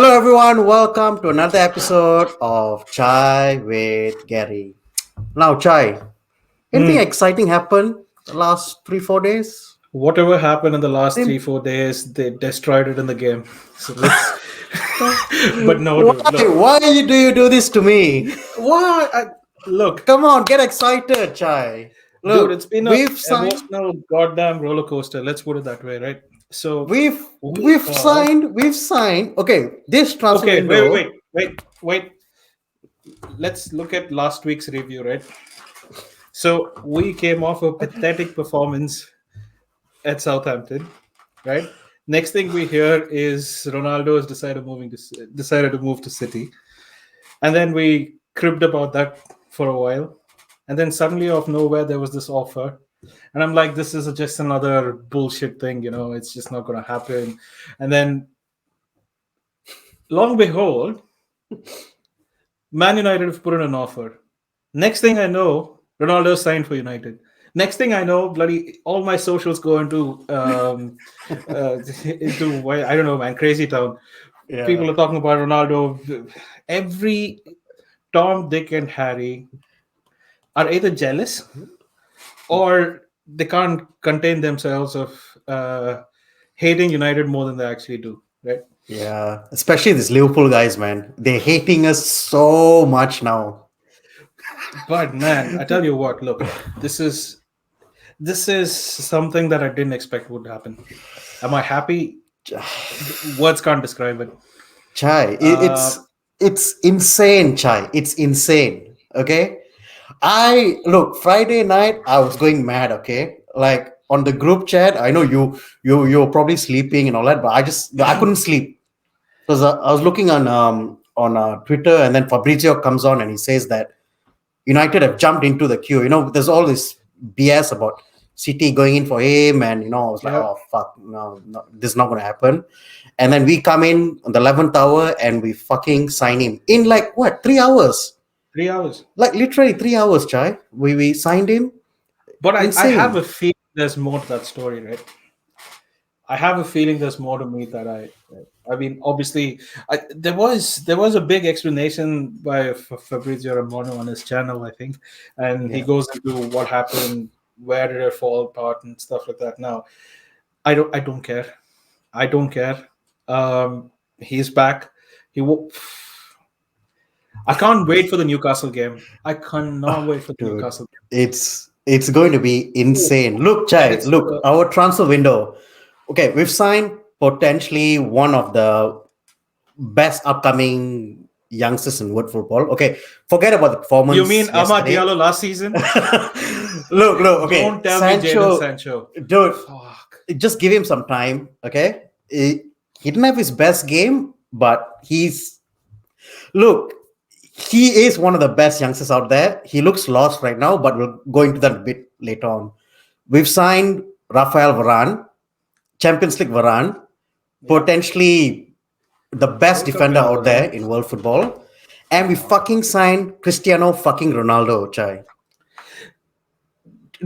Hello, everyone. Welcome to another episode of Chai with Gary. Now, Chai, anything Hmm. exciting happened the last 3 4 days? Whatever happened in the last Sim- 3 4 days, they destroyed it in the game. So let's. But no, Why? dude, look. Why do you do this to me? Why? Look, Come on, get excited, Chai. dude, it's Look, been a we've signed, emotional goddamn roller coaster. Let's put it that way, right? So we've we we've thought, signed, we've signed. Okay, this transfer okay, window. wait. Let's look at last week's review, right? So we came off a pathetic performance at Southampton, right? Next thing we hear is Ronaldo has decided to move to City, and then we cribbed about that for a while, and then suddenly, out of nowhere, there was this offer, and I'm like, this is just another bullshit thing, it's just not going to happen. And then, long behold, Man United have put in an offer. Next thing I know, Ronaldo signed for United. Next thing I know, bloody all my socials go into I don't know, man, crazy town. Yeah. People are talking about Ronaldo. Every Tom, Dick, and Harry are either jealous or they can't contain themselves of hating United more than they actually do, right? Yeah, especially these Liverpool guys, man. They're hating us so much now. But man, I tell you what, look, this is this is something that I didn't expect would happen. Am I happy? Words can't describe it. Chai, Uh, it's insane, Chai. It's insane. Okay, I look Friday night. I was going mad. Okay, like on the group chat. I know you're probably sleeping and all that, but I couldn't sleep because I was looking on Twitter, and then Fabrizio comes on and he says that United have jumped into the queue. There's all this BS about City going in for him, and I was like, yeah, oh fuck, no, no, this is not going to happen. And then we come in on the 11th hour and we fucking sign him in like what 3 hours, 3 hours. like literally 3 hours, Chai. We signed him, But I have insane. a feeling there's more to that story, right? I have a feeling there's more to me that I mean, obviously, there was a big explanation by Fabrizio Romano on his channel, I think, and he Yeah, goes into what happened, where did it fall apart, and stuff like that. Now, I don't care. I don't care. He's back. He will. I can't wait for the Newcastle game. I cannot wait for the dude, Newcastle it's going to be game. insane. Look, And Chai, it's look, our transfer window. Okay, we've signed potentially one of the best upcoming youngsters in world football. Okay, forget about the you mean performance Amad yesterday. Diallo last season? Look. Okay, Don't tell me Jadon Sancho, Sancho. dude, Fuck. just give him some time. Okay, he didn't have his best game, but look. He is one of the best youngsters out there. He looks lost right now, but we'll go into that a bit later on. We've signed Rafael Varane, Champions League Varane, Yeah. potentially the best World Cup defender winner out there Varane. in world football. And we Yeah. fucking signed Cristiano fucking Ronaldo, Chai.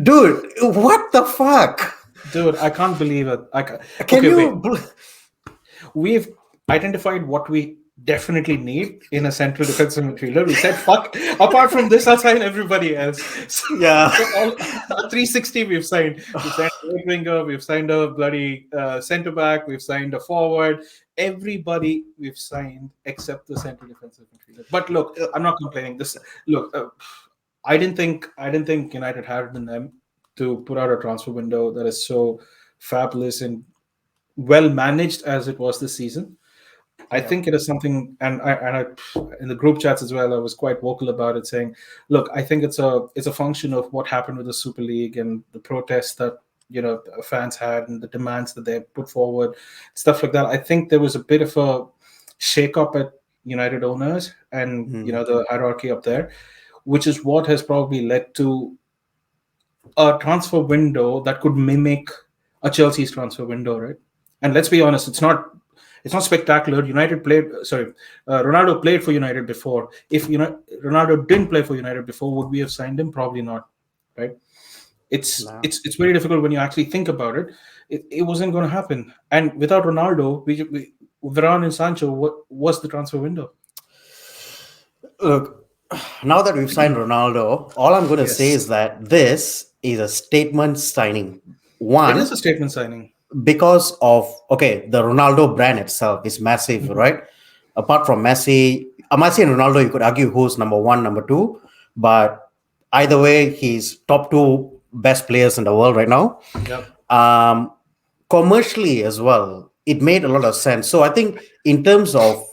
Dude, what the fuck? Dude, I can't believe it. Can Okay, wait. you? We've identified what we definitely need in a central defensive midfielder. We said, fuck, apart from this, I'll sign everybody else. So, Yeah. so all 360 we've signed. We've signed a right winger, we've signed a bloody centre back, we've signed a forward. Everybody we've signed except the central defensive midfielder. But look, I'm not complaining. Look, I didn't think United had it in them to put out a transfer window that is so fabulous and well managed as it was this season. I Yeah. think it is something, in the group chats as well, I was quite vocal about it, saying, "Look, I think it's a function of what happened with the Super League and the protests that the fans had and the demands that they put forward, stuff like that. I think there was a bit of a shake up at United owners and Mhm. the hierarchy up there, which is what has probably led to a transfer window that could mimic a Chelsea's transfer window, right? And let's be honest, it's not spectacular. Ronaldo played for United before. If Ronaldo didn't play for United before, would we have signed him? Probably not, right? It's No. it's it's very difficult when you actually think about it. It wasn't going to happen. And without Ronaldo, Varane and Sancho, what was the transfer window? Look, now that we've signed Ronaldo, all I'm going to say Yes, is that this is a statement signing. it is a One, statement signing. because of, okay, the Ronaldo brand itself is massive, Mhm. right? Apart from Messi and Ronaldo, you could argue who's number one, number two, but either way, he's top two best players in the world right now. Yep. Um, Commercially as well, it made a lot of sense. So I think in terms of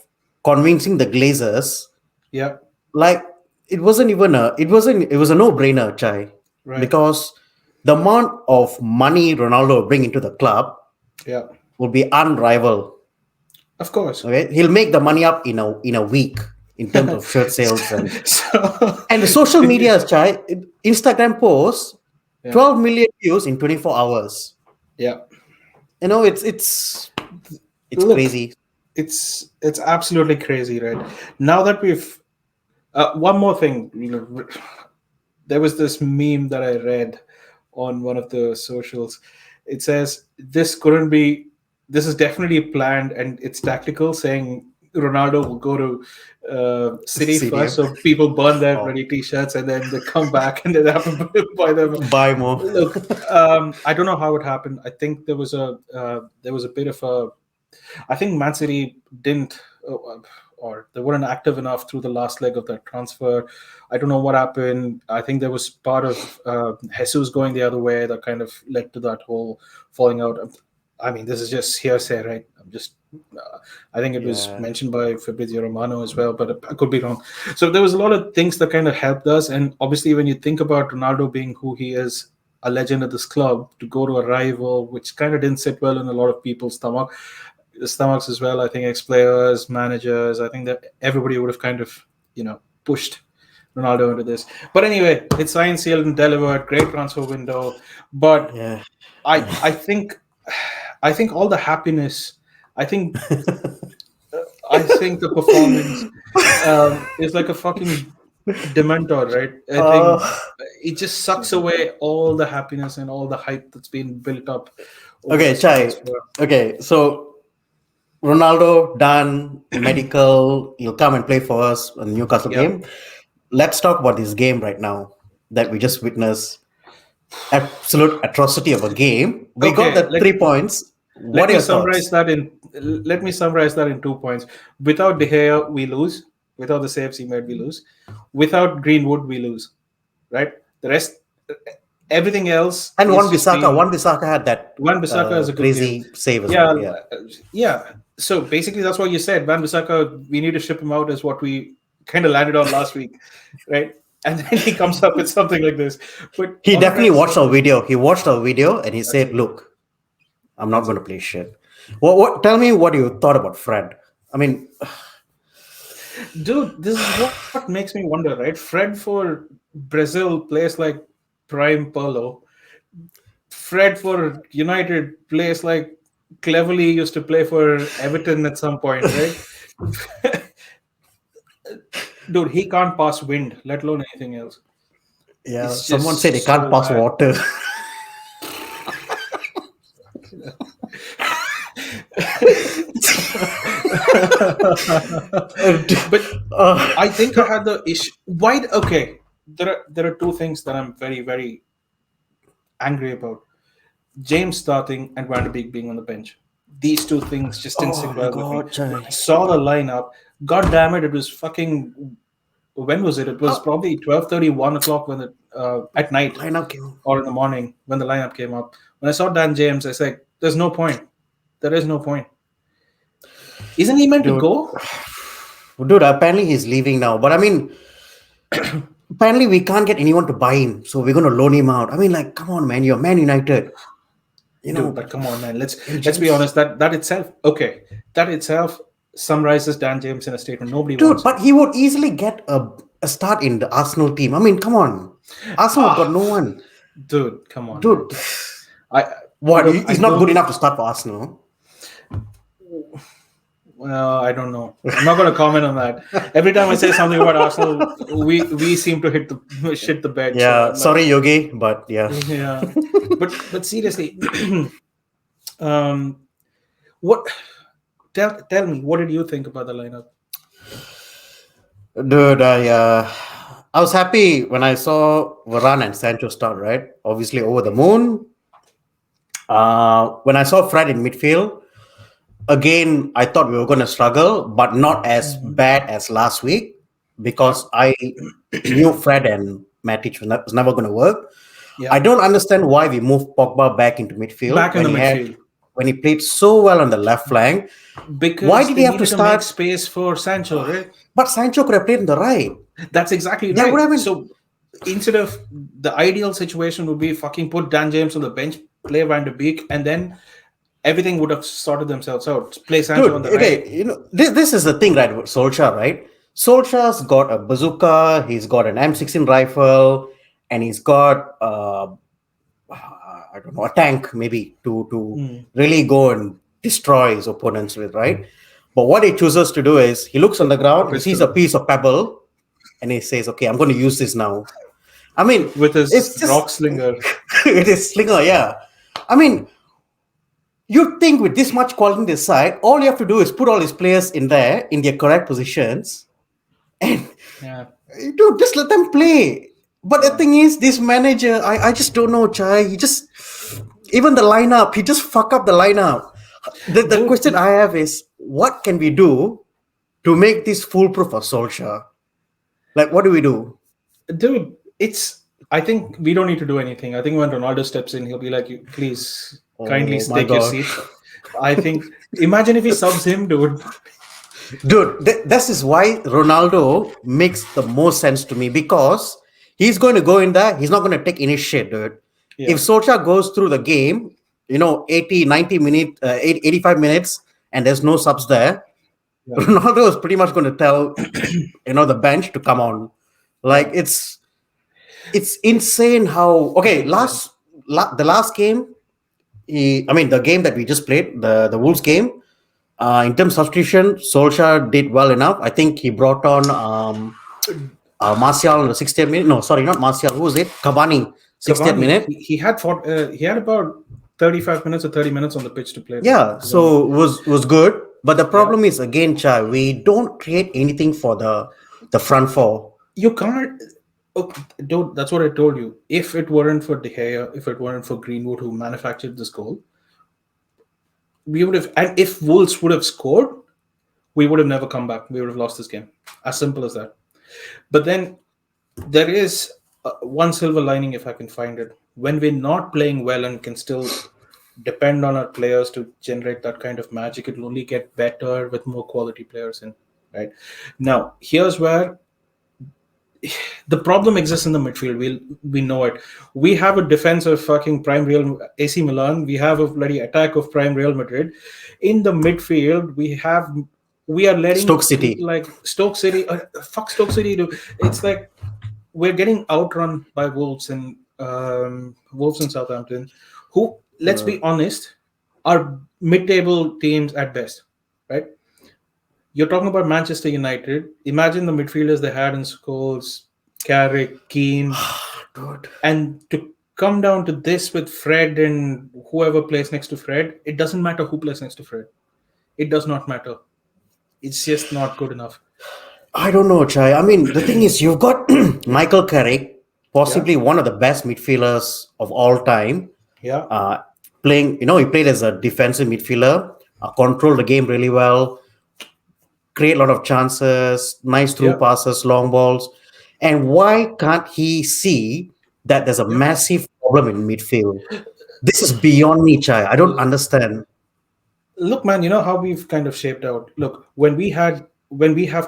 convincing the Glazers, Yep. like it was a no-brainer, Chai, Right. because the amount of money Ronaldo will bring into the club Yep. will be unrivaled. Of course. Okay, he'll make the money up in a week in terms of shirt sales So, and the social media, Chai. Instagram posts yeah. 12 million views in 24 hours. Yeah. It's Look, crazy. it's absolutely crazy, right? Now that we've one more thing, there was this meme that I read on one of the socials. It says this couldn't be. This is definitely planned and it's tactical. Saying Ronaldo will go to City first, CDM. so people burn their Oh, bloody t-shirts, and then they come back and they have to buy them. buy more. Look, I don't know how it happened. I think there was a bit of a. I think Man City didn't, or they weren't active enough through the last leg of that transfer. I don't know what happened. I think there was part of Jesus going the other way that kind of led to that whole falling out. I mean, this is just hearsay, right? I think it was Yeah, mentioned by Fabrizio Romano as well, but I could be wrong. So there was a lot of things that kind of helped us. And obviously, when you think about Ronaldo being who he is, a legend at this club, to go to a rival, which kind of didn't sit well in a lot of people's stomachs as well. I think ex-players, managers, I think that everybody would have kind of, pushed Ronaldo into this. But anyway, it's signed, sealed, and delivered. Great transfer window. But yeah. I think I think all the happiness. I think I think the performance is like a fucking dementor, right? I think uh, it just sucks away all the happiness and all the hype that's been built up over okay, this Chai. transfer. Okay, so Ronaldo done medical. He'll come and play for us in the Newcastle Yep. game. Let's talk about this game right now that we just witnessed. Absolute atrocity of a game. We got Okay. the 3 points. What Let are me your summarize thoughts? that in let me summarize that in 2 points. Without De Gea, we lose. Without the saves he made, we lose. Without Greenwood, we lose. Right? The rest, everything else And is one just Bissaka, being. one Bissaka had that Van Bissaka is a good game. crazy save as Yeah, well. Yeah. yeah. So basically, that's what you said. Van Bissaka, we need to ship him out, is what we kind of landed on last week, right? And then he comes up with something like this. But He all I'm trying definitely to say watched our is video. He watched our video and he that's said, it. "Look, I'm not That's going it. to play shit." What? Tell me what you thought about Fred. I mean, Dude, this is what makes me wonder, right? Fred for Brazil plays like prime Polo. Fred for United plays like Cleverly used to play for Everton at some point, right? Dude, he can't pass wind, let alone anything else. yeah. It's Someone said he just can't so pass bad. water. But I uh, think I had the issue. Why? Okay, there are two things that I'm very very angry about: James starting and Van de Beek being on the bench. These two things just didn't oh sit my well with me. God, When Chai. I saw the lineup, god damn it, it was fucking. When was it? It was Oh, probably 12:30, 1 o'clock when it at night lineup came. or in the morning when the lineup came up. When I saw Dan James, I said, "There's no point. There is no point. Isn't he meant to Dude, go?" dude, apparently he's leaving now. But I mean, apparently we can't get anyone to buy him. So we're going to loan him out. I mean, like, come on, man. You're Man United. You Dude, know, but come on, man. Let's be agents. honest. That itself, okay, that itself summarizes Dan James in a statement. Nobody Dude, wants him. but he would easily get a start in the Arsenal team. I mean, come on. Arsenal have got Ah, no one. dude, come on, man. Dude, I what? look. I He's not good know. enough to start for Arsenal. Well, I don't know. I'm not going to comment on that. Every time I say something about Arsenal, we seem to hit the shit the bed. So Yeah, I'm like, sorry, Yogi, but yeah. yeah. But seriously, um, what? tell me, what did you think about the lineup? Dude, I was happy when I saw Varane and Sancho start. Right, obviously over the moon. When I saw Fred in midfield, again, I thought we were going to struggle, but not as Mhm. bad as last week Yeah, because I knew Fred and Matic was never going to work. I yeah. don't understand why we moved Pogba back into midfield Back in when the he had midfield when he played so well on the left flank. Why because did they he have to needed to make start? space for Sancho, right? But Sancho could have played on the right. That's exactly That would right. have been, So instead of the ideal situation would be fucking put Dan James on the bench, play Van de Beek, and then everything would have sorted themselves out. Play Sancho on dude. the right. Okay, this is the thing, right? With Solskjaer, right? Solskjaer's got a bazooka. He's got an M16 rifle, and he's got I don't know, a tank maybe to Mm. really go and destroy his opponents with, right? But what he chooses to do is he looks on the A ground, he sees a pistol piece of pebble, and he says, "Okay, I'm going to use this now." I mean, with his it's just rock slinger. it is slinger, yeah. I mean, you think with this much quality in this side, all you have to do is put all his players in there in their correct positions, and Yeah, dude, just let them play. But the yeah. thing is, this manager, I just don't know, Chai. He just even the lineup, he just fuck up the lineup. The Dude, question I have is, what can we do to make this foolproof for Solskjaer? Like, what do we do? dude, it's. I think we don't need to do anything. I think when Ronaldo steps in, he'll be like, "You please kindly Oh my take your god, seat." I think. Imagine if he subs him, dude. dude, this is why Ronaldo makes the most sense to me because he's going to go in there. He's not going to take any shit, dude. If Yeah, Solskjaer goes through the game, 80, 90 minutes, 85 minutes, and there's no subs there, yeah, Ronaldo is pretty much going to tell the bench to come on. Like yeah. it's insane how It's okay insane. the last game. I mean the game that we just played, the Wolves game. In terms of substitution, Solskjaer did well enough. I think he brought on Martial in the 60th minute. No, sorry, not Martial. Who was it? Cavani, 60th Cavani, minute. he had about 35 minutes or 30 minutes on the pitch to play Yeah, Cavani. so was good. But the Yeah. problem is again, Chai, we don't create anything for the front four. You can't. Okay, dude, that's what I told you. If it weren't for De Gea, if it weren't for Greenwood who manufactured this goal, we would have. And if Wolves would have scored, we would have never come back. We would have lost this game. As simple as that. But then there is one silver lining, if I can find it. When we're not playing well and can still depend on our players to generate that kind of magic, it will only get better with more quality players in. Right now, here's where the problem exists in the midfield. We know it. We have a defense of fucking prime Real AC Milan. We have a bloody attack of prime Real Madrid. In the midfield, we are letting Stoke people City. like Stoke City. Fuck Stoke City. Do it's like we're getting outrun by Wolves in Southampton, who, let's Uh, be honest, are mid-table teams at best, right? You're talking about Manchester United. Imagine the midfielders they had in Scholes, Carrick, Keane, dude. and to come down to this with Fred and whoever plays next to Fred, it doesn't matter who plays next to Fred. It does not matter. It's just not good enough. I don't know, Chai. I mean, the thing is, you've got Michael Carrick, Yeah, possibly one of the best midfielders of all time. yeah, Uh, Playing, he played as a defensive midfielder, controlled the game really well, create a lot of chances, nice through yeah, passes, long balls. And why can't he see that there's a yeah. massive problem in midfield? This is beyond me, Chai. I don't understand. Look, man, you know how we've kind of shaped out. Look, when we have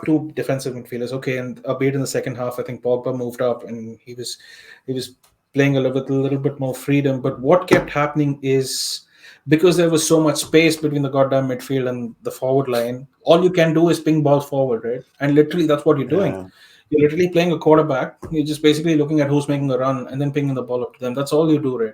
two defensive midfielders, okay, and a bit in the second half, I think Pogba moved up and he was playing with a little bit more freedom. But what kept happening is because there was so much space between the goddamn midfield and the forward line, all you can do is ping balls forward, right? And literally that's what you're doing. Yeah, You're literally playing a quarterback. You're just basically looking at who's making the run and then pinging the ball up to them. That's all you do, right?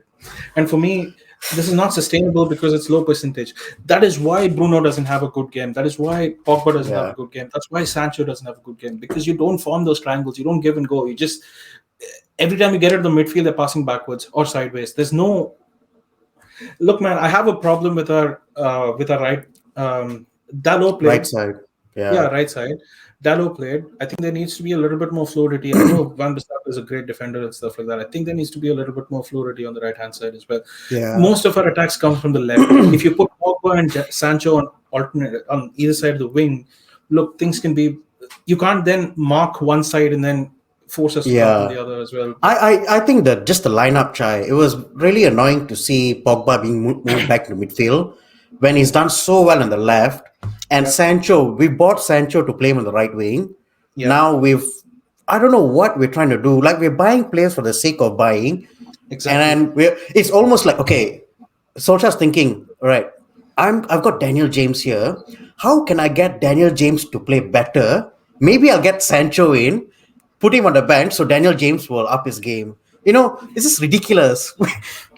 And for me, this is not sustainable because it's low percentage. That is why Bruno doesn't have a good game. That is why Pogba doesn't have a yeah. good game. That's why Sancho doesn't have a good game because you don't form those triangles. You don't give and go. You just every time you get into the midfield, they're passing backwards or sideways. There's no look, man. I have a problem with our right Dalot Right played. side. Yeah, Yeah. right side. Dalot played. I think there needs to be a little bit more fluidity. I know Van Bissaka is a great defender and stuff like that. I think there needs to be a little bit more fluidity on the right hand side as well. Yeah. Most of our attacks come from the left. If you put Pogba and Sancho on alternate on either side of the wing, look, things can be. You can't then mark one side and then force us to come from Yeah. the other as well. I think that just the lineup, Chai, it was really annoying to see Pogba being moved back to midfield when he's done so well on the left. And Yeah, Sancho, we bought Sancho to play him on the right wing. yeah, Now I don't know what we're trying to do. Like we're buying players for the sake of buying. And exactly. then it's almost like, okay, Solskjaer's thinking, all right, I've got Daniel James here. How can I get Daniel James to play better? Maybe I'll get Sancho in, put him on the bench so Daniel James will up his game. This is ridiculous.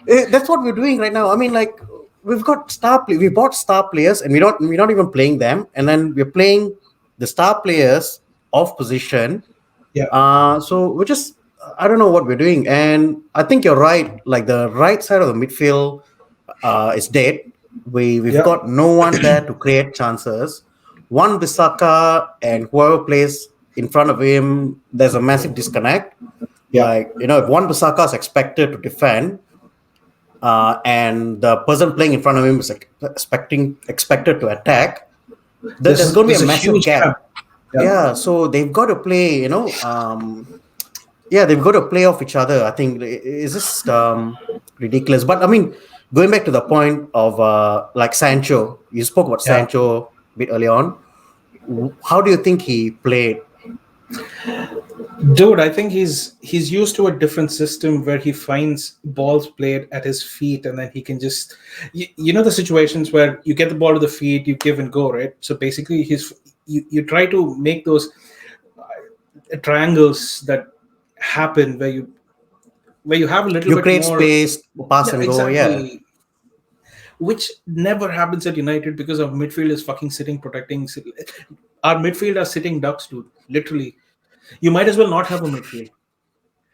That's what we're doing right now. I mean, like we bought star players and we're not even playing them, and then we're playing the star players off position. Yeah, So we're just I don't know what we're doing, and I think you're right. Like the right side of the midfield is dead. We've yeah. got no one there to create chances. One Bissaka and whoever plays in front of him, there's a massive disconnect. Yeah. Like if one Bissaka is expected to defend, and the person playing in front of him is expected to attack, there's going to be There's a a massive huge gap. gap. Yeah. Yeah, so they've got to play. Yeah, they've got to play off each other. I think it's just ridiculous. But I mean, going back to the point of like Sancho, you spoke about Yeah. Sancho a bit early on. How do you think he played? Dude, I think he's used to a different system where he finds balls played at his feet, and then he can just you know the situations where you get the ball to the feet, you give and go, right? So basically, you try to make those triangles that happen where you have a little You bit create more. space, pass Yeah, and go. Yeah, exactly. Which never happens at United because our midfield is fucking sitting protecting. Our midfield are sitting ducks, dude. Literally, you might as well not have a midfield.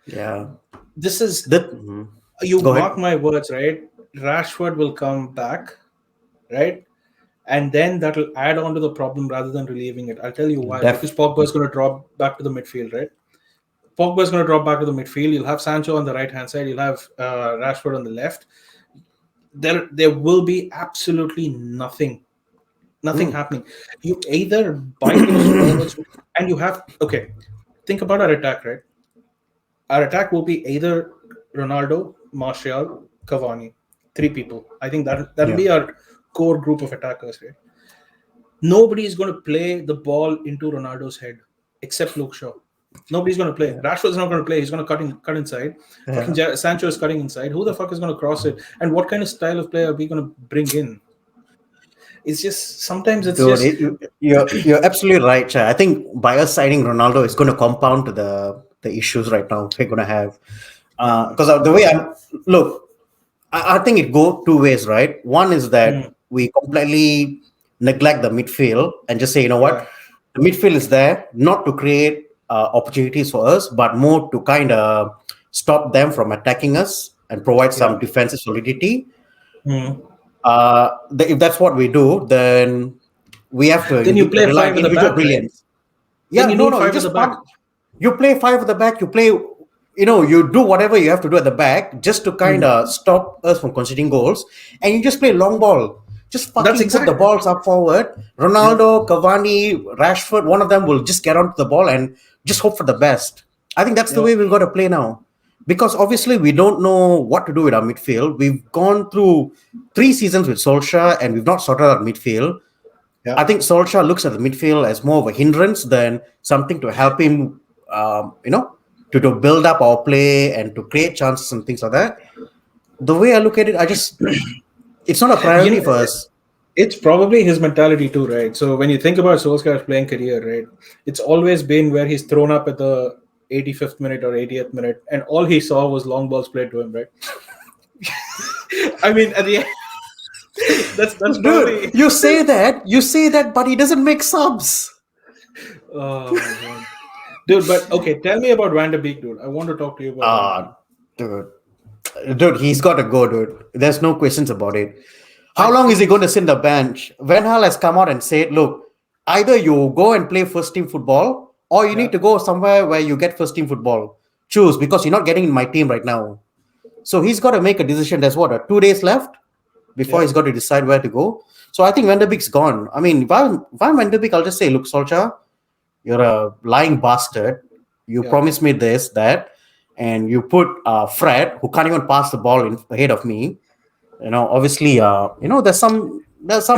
yeah. This is Mhm. you Go mark ahead. my words, right? Rashford will come back, right? And then that will add on to the problem rather than relieving it. I'll tell you why. Because Def. Pogba is going to drop back to the midfield, right? Pogba is going to drop back to the midfield. You'll have Sancho on the right hand side. You'll have Rashford on the left. There will be absolutely nothing Mm. happening. You either buy those forwards, and you have okay. Think about our attack, right? Our attack will be either Ronaldo, Martial, Cavani, three people. I think that'll Yeah. be our core group of attackers, right? Nobody is going to play the ball into Ronaldo's head except Luke Shaw. Nobody's going to play. Yeah. Rashford's not going to play. He's going to cut inside. Fucking Yeah. Sancho is cutting inside. Who the fuck is going to cross it? And what kind of style of play are we going to bring in? It's just sometimes it's Dude, just you're absolutely right, Chai. I think by us signing Ronaldo is going to compound to the issues right now we're going to have. yeah. Because the way I'm look, I think it go two ways, right? One is Mm, that we completely neglect the midfield and just say, you know yeah, what, the midfield is there not to create opportunities for us, but more to kind of stop them from attacking us and provide yeah. some defensive solidity. Mm. If that's what we do, then we have to Then you play rely five on at the individual back, right? brilliance. Then Yeah, you no, need no, you five at the just back. pump. You play five at the back. You play, you do whatever you have to do at the back just to kind Mm. of stop us from conceding goals. And you just play long ball. Just That's fucking put the exactly. balls up forward. Yeah, Ronaldo, Cavani, Rashford, one of them will just get onto the ball and just hope for the best. I think that's the yeah, way we've got to play now. Because obviously we don't know what to do with our midfield. We've gone through 3 seasons with Solskjaer and we've not sorted out midfield. yeah. I think Solskjaer looks at the midfield as more of a hindrance than something to help him, to build up our play and to create chances and things like that. The way I look at it, it's not a You priority know, for us. it's probably his mentality too, right? So when you think about Solskjaer's playing career, right, it's always been where he's thrown up at the 85th minute or 80th minute, and all he saw was long balls played to him, right? I mean, at the end, that's Dude, probably. you say that, but he doesn't make subs. Oh my god, dude. But okay, tell me about Van de Beek, dude. I want to talk to you about Van de Beek. Ah, dude, he's got to go, dude. There's no questions about it. How I long is he think going to sit on the bench? Van Hal has come out and said, look, either you go and play first team football or you need yeah, to go somewhere where you get first team football. Choose because you're not getting in my team right now. So he's got to make a decision. There's what, 2 days left before yeah, he's got to decide where to go. So I think Van der Beek's gone. I mean, if I'm Van der Beek, I'll just say, look, Solskjaer, you're a lying bastard. You yeah. promised me this, that, and you put Fred, who can't even pass the ball in ahead of me. Obviously, there's some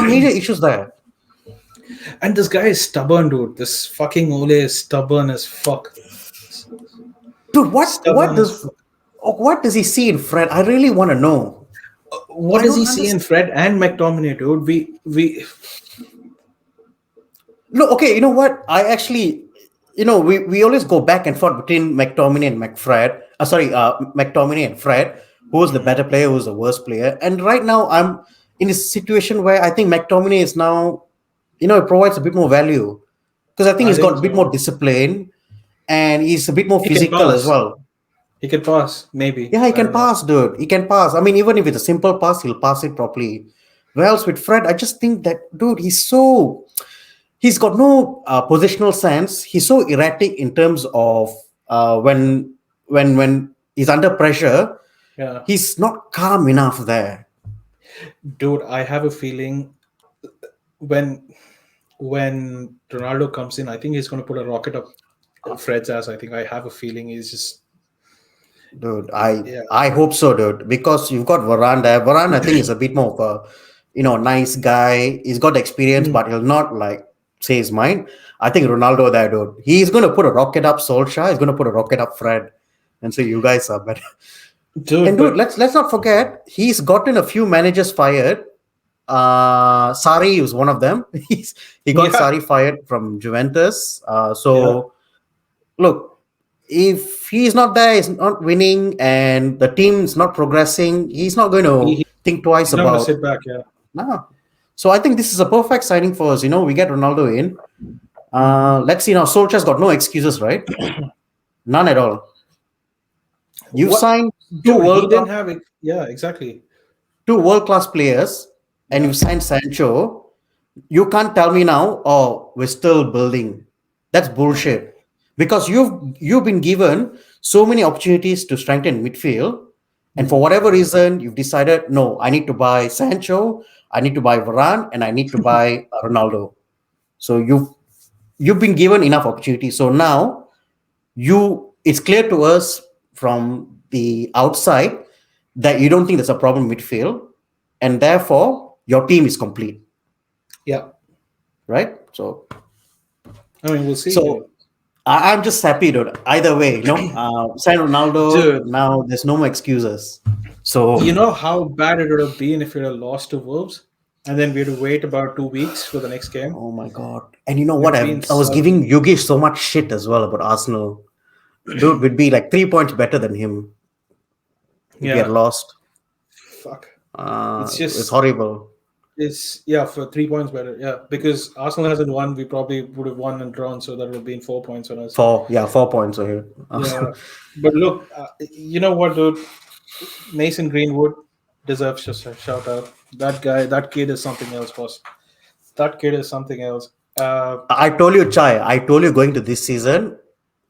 major issues there. And this guy is stubborn, dude. This fucking Ole is stubborn as fuck. Dude, what what Stubborn as does fuck. what does he see in Fred? I really want to know. What I does don't he see in understand. Fred and McTominay, dude? We No, okay, you know what? I actually, we always go back and forth between McTominay and McFred. McTominay and Fred. Who's the better player? Who's the worst player? And right now, I'm in a situation where I think McTominay is now, it provides a bit more value because I think I he's got think a bit so. more discipline and he's a bit more He can physical as pass. well. He can pass, maybe. Yeah, he I can don't know. pass, dude. He can pass. I mean, even if it's a simple pass, he'll pass it properly. Whereas with Fred, I just think that, dude, he's got no positional sense. He's so erratic in terms of when he's under pressure, Yeah. he's not calm enough there. Dude, I have a feeling when when Ronaldo comes in, I think he's gonna put a rocket up Fred's ass. I think I have a feeling he's just Dude, I yeah. I hope so, dude. Because you've got Varane there. Varane, I think, is a bit more of a, nice guy. He's got experience, Mm. but he'll not like say his mind. I think Ronaldo there, dude. He's gonna put a rocket up Solskjaer. He's gonna put a rocket up Fred, and say you guys are better. Dude, And dude, but let's not forget he's gotten a few managers fired. Sari was one of them. He got yeah, Sari fired from Juventus. yeah. So look, if he's not there, he's not winning, and the team's not progressing, he's not going He, to he- think twice he's not gonna about. sit back, yeah. No. So I think this is a perfect signing for us. We get Ronaldo in. Mhm. Let's see now. Solskjaer's got no excuses, right? None at all. You've What signed two dude, he world didn't class, have it. Yeah, exactly. two world class players, and Yeah. you signed Sancho. You can't tell me now, oh, we're still building. That's bullshit. Because you've been given so many opportunities to strengthen midfield, and for Mhm. whatever reason, you've decided, no, I need to buy Sancho, I need to buy Varane, and I need to buy Ronaldo. So you've been given enough opportunities. So now it's clear to us from the outside that you don't think there's a problem midfield, and therefore your team is complete, Yeah. right? So I mean, we'll see. So I'm just happy, dude. Either way, sign Ronaldo. Dude, Now there's no more excuses. So, you know how bad it would have been if we'd have lost to Wolves and then we had to wait about 2 weeks for the next game? oh my god! And you know It would what? have I, been I was such giving Yogesh so much shit as well about Arsenal. Dude, we'd be like 3 points better than him if we had yeah, lost. fuck. It's It's just horrible. it's yeah, for 3 points better. Yeah, because Arsenal hasn't won, we probably would have won and drawn, so that would have been 4 points on us. 4 points are here. Yeah, but look, you know what, dude? Mason Greenwood deserves just a shout out. That guy, that kid is something else, boss. That kid is something else. I told you, Chai. I told you going to this season,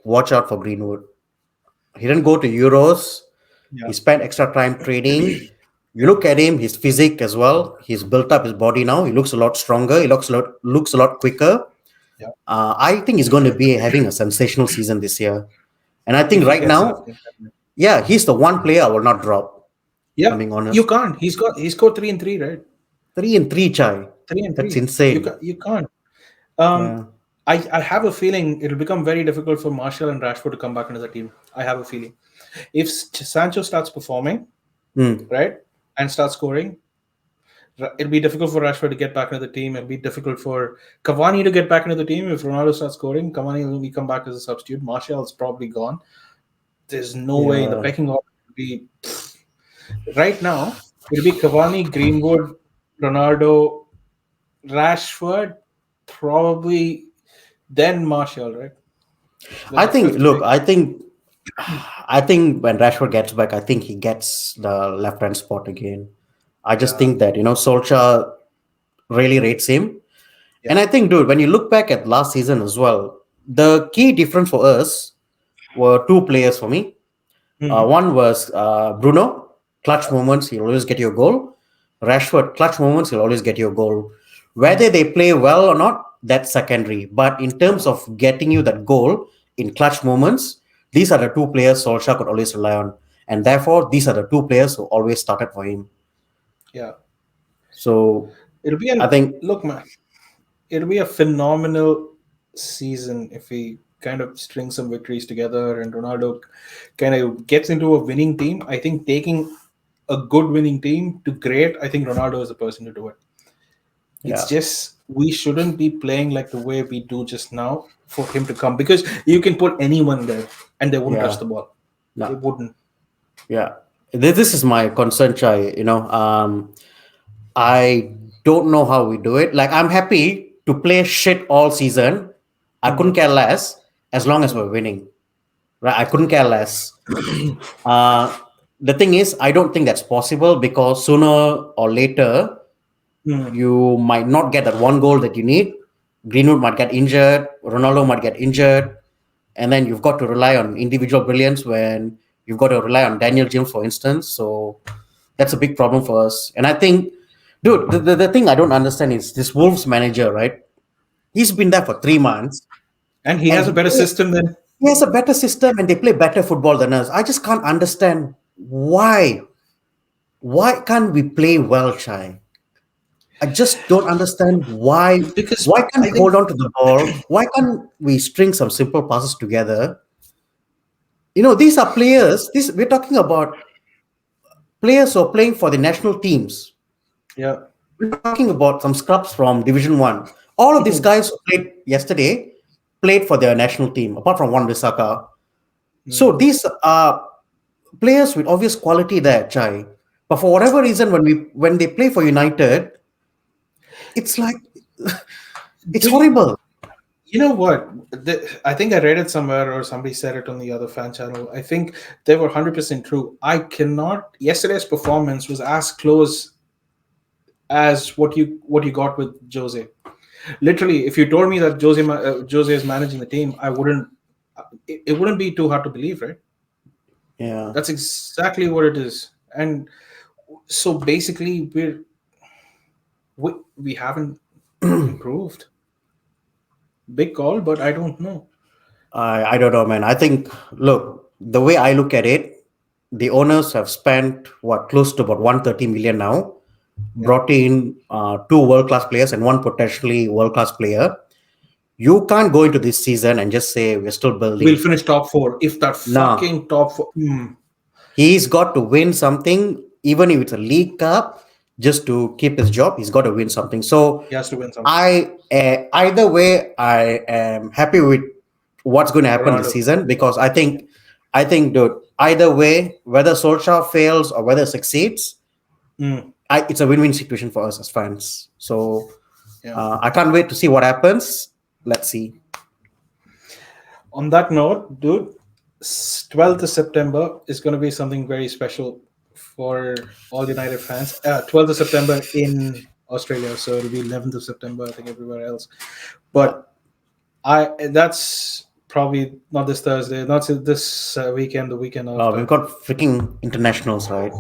watch out for Greenwood. He didn't go to Euros. Yeah, He spent extra time training. You look at him, his physique as well. He's built up his body now. He looks a lot stronger. He looks a lot quicker. yeah. I think he's going to be having a sensational season this year. And I think If he right gets now, healthy. yeah, he's the one player I will not drop. If I'm Yeah, being you honest. can't. He scored 3 and 3, right? 3-3, Chai. 3 and 3. That's You insane. can you can't. Um, Yeah. I have a feeling it'll become very difficult for Martial and Rashford to come back into the team. I have a feeling if Sancho starts performing Hmm. right and starts scoring, it'll be difficult for Rashford to get back into the team. It'll be difficult for Cavani to get back into the team. If Ronaldo starts scoring, Cavani will only come back as a substitute. Martial's probably gone. There's no way in the Yeah. pecking order to be right now. It'll be Cavani, Greenwood, Ronaldo, Rashford, probably then Martial, right? There's I a think, fifth look, pick. I think when Rashford gets back, I think he gets the left hand spot again. I just Yeah, think that Solskjaer really rates him. And yeah. I think, dude, when you look back at last season as well, the key difference for us were two players for me. Hmm. One was Bruno, clutch moments, he'll always get you a goal. Rashford, clutch moments, he'll always get you a goal. Hmm. Whether they play well or not, that's secondary. But in terms of getting you that goal in clutch moments, these are the two players Solskjaer could always rely on. And therefore, these are the two players who always started for him. Yeah. So It'll be I an think, look, man. It'll be a phenomenal season if we kind of string some victories together and Ronaldo kind of gets into a winning team. I think taking a good winning team to great, I think Ronaldo is the person to do it. It's yeah, just we shouldn't be playing like the way we do just now for him to come because you can put anyone there and they wouldn't touch yeah, the ball. They no, wouldn't. yeah. This is my concern, Chai. I don't know how we do it. Like, I'm happy to play shit all season. I couldn't Mm, care less as long as mm, we're winning. Right? I couldn't care less. Uh, the thing is, I don't think that's possible because sooner or later, mm. you might not get that one goal that you need. Greenwood might get injured, Ronaldo might get injured, and then you've got to rely on individual brilliance when you've got to rely on Daniel James, for instance. So that's a big problem for us. And I think, dude, the thing I don't understand is this Wolves manager, right? He's been there for 3 months And he and has a better system than he has a better system and they play better football than us. I just can't understand why. Why can't we play well, Chai? I just don't understand why. because Why can't I we think hold on to the ball? Why can't we string some simple passes together? These are players. This we're talking about players who are playing for the national teams. yeah. We're not talking about some scrubs from Division One. All of these guys who played yesterday played for their national team, apart from one Visaka. So Mm. these are players with obvious quality there, Chai. But for whatever reason, when they play for United, it's like it's Do you horrible. You know what? I think I read it somewhere or somebody said it on the other fan channel. I think they were 100% true. I cannot. Yesterday's performance was as close as what you got with Jose. Literally, if you told me that Jose is managing the team, I wouldn't. It wouldn't be too hard to believe, right? Yeah. That's exactly what it is. And so basically, we haven't improved. Big call, but I don't know. I don't know, man. I think, look, the way I look at it, the owners have spent what close to about 130 million now, Yeah. brought in two world class players and one potentially world class player. You can't go into this season and just say we're still We'll building. finish top four. If that No, fucking top four, he's got to win something, even if it's a league cup, just to keep his job. He's got to win something. So he has to win something. I either way, I am happy with what's going to happen this Ronaldo. season because I think, dude, either way, whether Solskjaer fails or whether succeeds, Mm, it's a win-win situation for us as fans. So yeah. I can't wait to see what happens. Let's see. On that note, dude, 12th of September is going to be something very special for all United fans. 12th of September in Australia, so it'll be 11th of September, I think, everywhere else. Yeah, But that's probably not this Thursday, not this weekend, the weekend we've after. got freaking internationals, right?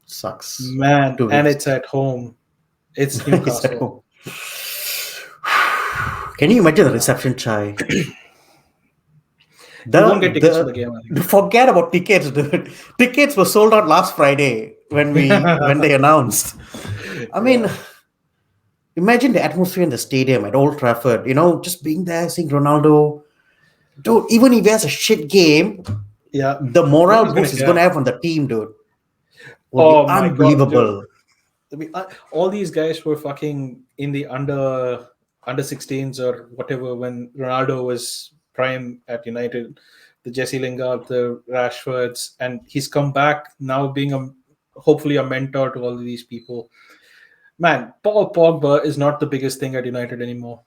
Sucks. Man, Two and weeks. it's at home. It's It's at Newcastle. home. Can you imagine the reception, Chai? We won't get The tickets for the game, I think. forget about tickets, dude. Tickets were sold out last Friday when they announced. I mean, Yeah, imagine the atmosphere in the stadium at Old Trafford. Just being there, seeing Ronaldo. Dude, even if he has a shit game, yeah. the morale Nobody's gonna boost he's gonna care. have on the team, dude, will be Oh my god, dude! unbelievable. All these guys were fucking in the under 16s or whatever when Ronaldo was prime at United. The Jesse Lingard, the Rashfords, and he's come back now being a hopefully a mentor to all of these people. Man, Paul Pogba is not the biggest thing at United anymore.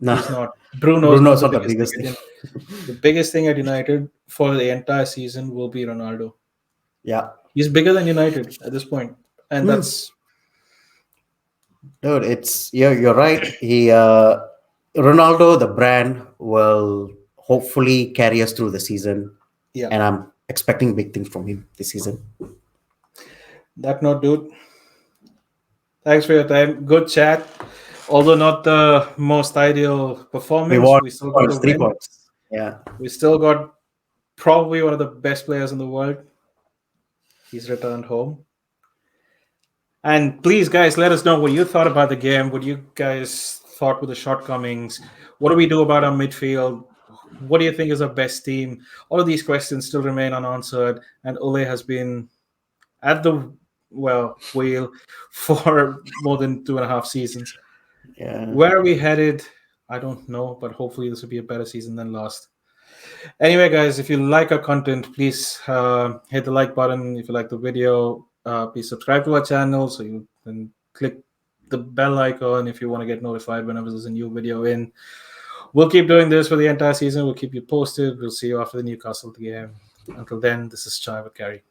Nah, He's not. Bruno's not Bruno's the not the biggest thing biggest at thing. United. The biggest thing at United for the entire season will be Ronaldo. Yeah. He's bigger than United at this point. And Hmm. that's Dude, it's you're right. He Ronaldo, the brand, will hopefully carry us through the season, yeah. and I'm expecting big things from him this season. That note, dude. Thanks for your time. Good chat. Although not the most ideal We performance, won we still got the points, three win. points. Yeah, We still got probably one of the best players in the world. He's returned home. And please, guys, let us know what you thought about the game. What you guys thought were the shortcomings. What do we do about our midfield? What do you think is our best team? All of these questions still remain unanswered. And Ole has been at the wheel for more than 2.5 seasons. yeah. Where are we headed? I don't know, but hopefully this will be a better season than last. Anyway, guys, if you like our content, please hit the like button. If you like the video, please subscribe to our channel so you can click the bell icon if you want to get notified whenever there's a new video in. We'll keep doing this for the entire season. We'll keep you posted. We'll see you after the Newcastle game. Until then, this is Chai with Gary.